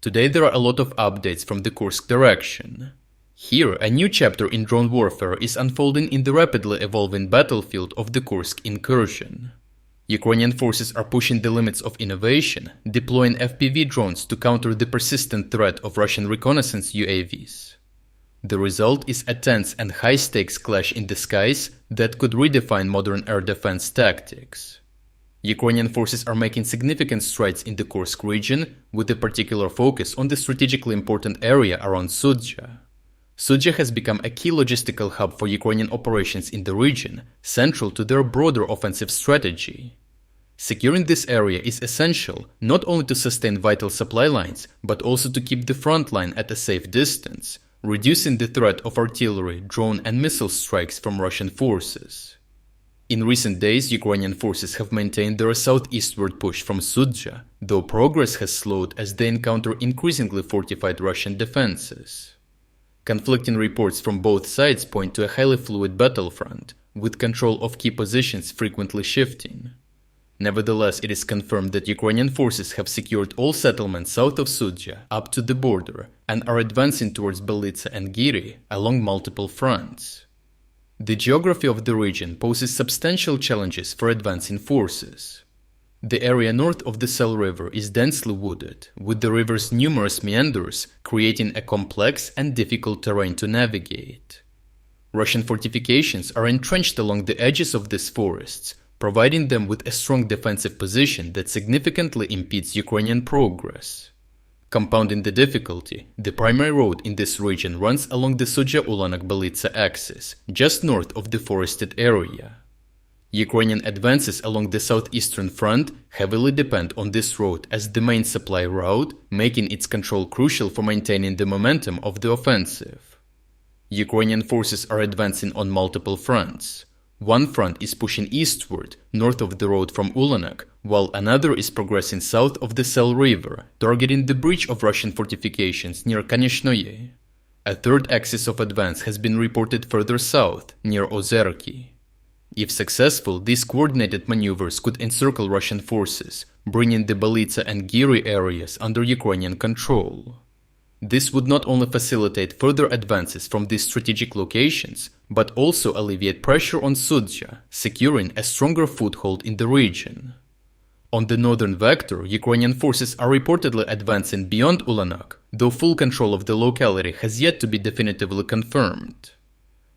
Today there are a lot of updates from the Kursk direction. Here, a new chapter in drone warfare is unfolding in the rapidly evolving battlefield of the Kursk incursion. Ukrainian forces are pushing the limits of innovation, deploying FPV drones to counter the persistent threat of Russian reconnaissance UAVs. The result is a tense and high-stakes clash in the skies that could redefine modern air defense tactics. Ukrainian forces are making significant strides in the Kursk region, with a particular focus on the strategically important area around Sudzha. Sudzha has become a key logistical hub for Ukrainian operations in the region, central to their broader offensive strategy. Securing this area is essential not only to sustain vital supply lines, but also to keep the front line at a safe distance, reducing the threat of artillery, drone and missile strikes from Russian forces. In recent days, Ukrainian forces have maintained their southeastward push from Sudzha, though progress has slowed as they encounter increasingly fortified Russian defenses. Conflicting reports from both sides point to a highly fluid battlefront, with control of key positions frequently shifting. Nevertheless, it is confirmed that Ukrainian forces have secured all settlements south of Sudzha up to the border and are advancing towards Belitsa and Giri along multiple fronts. The geography of the region poses substantial challenges for advancing forces. The area north of the Sel River is densely wooded, with the river's numerous meanders creating a complex and difficult terrain to navigate. Russian fortifications are entrenched along the edges of these forests, providing them with a strong defensive position that significantly impedes Ukrainian progress. Compounding the difficulty, the primary road in this region runs along the Sudzha-Ulanak-Belitsa axis, just north of the forested area. Ukrainian advances along the southeastern front heavily depend on this road as the main supply route, making its control crucial for maintaining the momentum of the offensive. Ukrainian forces are advancing on multiple fronts. One front is pushing eastward, north of the road from Ulanak, while another is progressing south of the Sel River, targeting the breach of Russian fortifications near Konechnoye. A third axis of advance has been reported further south, near Ozerki. If successful, these coordinated maneuvers could encircle Russian forces, bringing the Belitsa and Giri areas under Ukrainian control. This would not only facilitate further advances from these strategic locations, but also alleviate pressure on Sudzha, securing a stronger foothold in the region. On the northern vector, Ukrainian forces are reportedly advancing beyond Ulanak, though full control of the locality has yet to be definitively confirmed.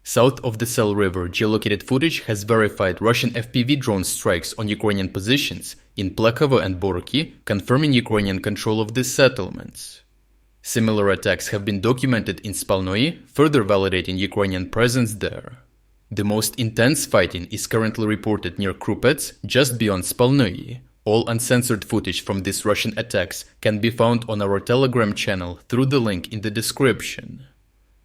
South of the Sel River, geolocated footage has verified Russian FPV drone strikes on Ukrainian positions in Plekovo and Borki, confirming Ukrainian control of these settlements. Similar attacks have been documented in Spalnoi, further validating Ukrainian presence there. The most intense fighting is currently reported near Krupets, just beyond Spalnoi. All uncensored footage from these Russian attacks can be found on our Telegram channel through the link in the description.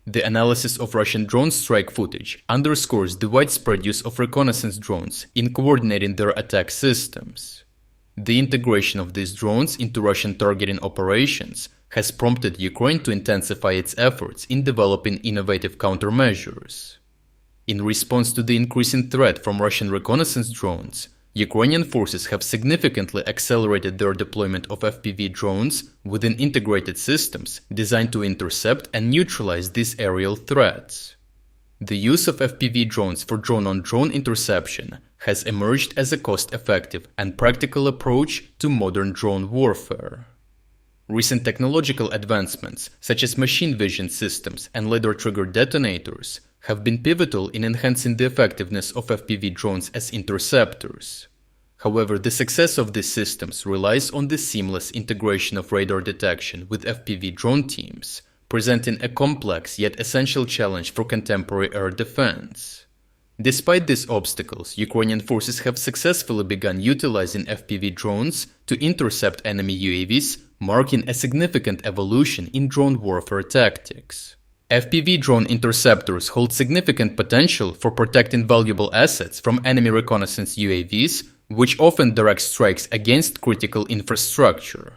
The analysis of Russian drone strike footage underscores the widespread use of reconnaissance drones in coordinating their attack systems. The integration of these drones into Russian targeting operations has prompted Ukraine to intensify its efforts in developing innovative countermeasures. In response to the increasing threat from Russian reconnaissance drones, Ukrainian forces have significantly accelerated their deployment of FPV drones within integrated systems designed to intercept and neutralize these aerial threats. The use of FPV drones for drone-on-drone interception has emerged as a cost-effective and practical approach to modern drone warfare. Recent technological advancements, such as machine vision systems and laser-trigger detonators, have been pivotal in enhancing the effectiveness of FPV drones as interceptors. However, the success of these systems relies on the seamless integration of radar detection with FPV drone teams, presenting a complex yet essential challenge for contemporary air defense. Despite these obstacles, Ukrainian forces have successfully begun utilizing FPV drones to intercept enemy UAVs, marking a significant evolution in drone warfare tactics. FPV drone interceptors hold significant potential for protecting valuable assets from enemy reconnaissance UAVs, which often direct strikes against critical infrastructure.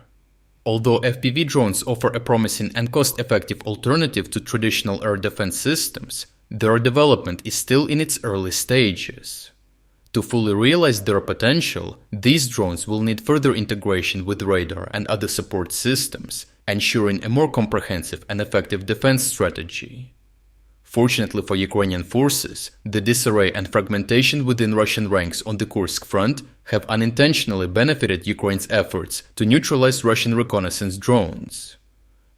Although FPV drones offer a promising and cost-effective alternative to traditional air defense systems, their development is still in its early stages. To fully realize their potential, these drones will need further integration with radar and other support systems, ensuring a more comprehensive and effective defense strategy. Fortunately for Ukrainian forces, the disarray and fragmentation within Russian ranks on the Kursk front have unintentionally benefited Ukraine's efforts to neutralize Russian reconnaissance drones.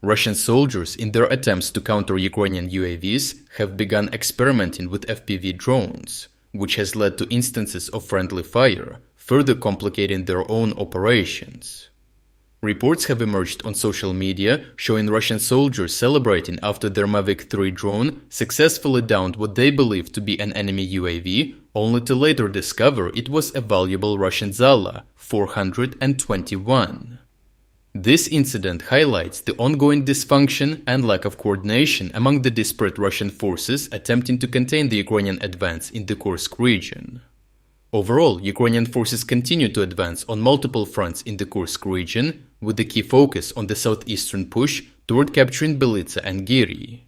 Russian soldiers, in their attempts to counter Ukrainian UAVs, have begun experimenting with FPV drones, which has led to instances of friendly fire, further complicating their own operations. Reports have emerged on social media showing Russian soldiers celebrating after their Mavic 3 drone successfully downed what they believed to be an enemy UAV, only to later discover it was a valuable Russian Zala 421. This incident highlights the ongoing dysfunction and lack of coordination among the disparate Russian forces attempting to contain the Ukrainian advance in the Kursk region. Overall, Ukrainian forces continue to advance on multiple fronts in the Kursk region, with the key focus on the southeastern push toward capturing Belitsa and Giri.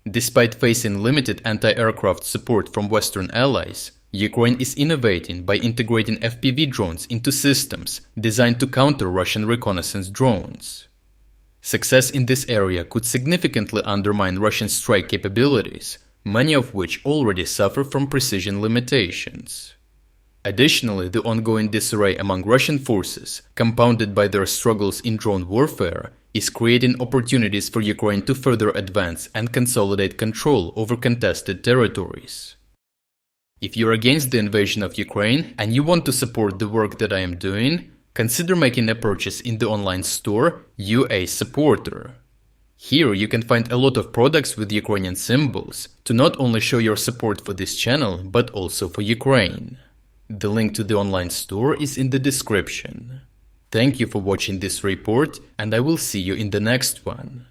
Despite facing limited anti-aircraft support from Western allies, Ukraine is innovating by integrating FPV drones into systems designed to counter Russian reconnaissance drones. Success in this area could significantly undermine Russian strike capabilities, many of which already suffer from precision limitations. Additionally, the ongoing disarray among Russian forces, compounded by their struggles in drone warfare, is creating opportunities for Ukraine to further advance and consolidate control over contested territories. If you're against the invasion of Ukraine and you want to support the work that I am doing, consider making a purchase in the online store UA Supporter. Here you can find a lot of products with Ukrainian symbols to not only show your support for this channel, but also for Ukraine. The link to the online store is in the description. Thank you for watching this report, and I will see you in the next one.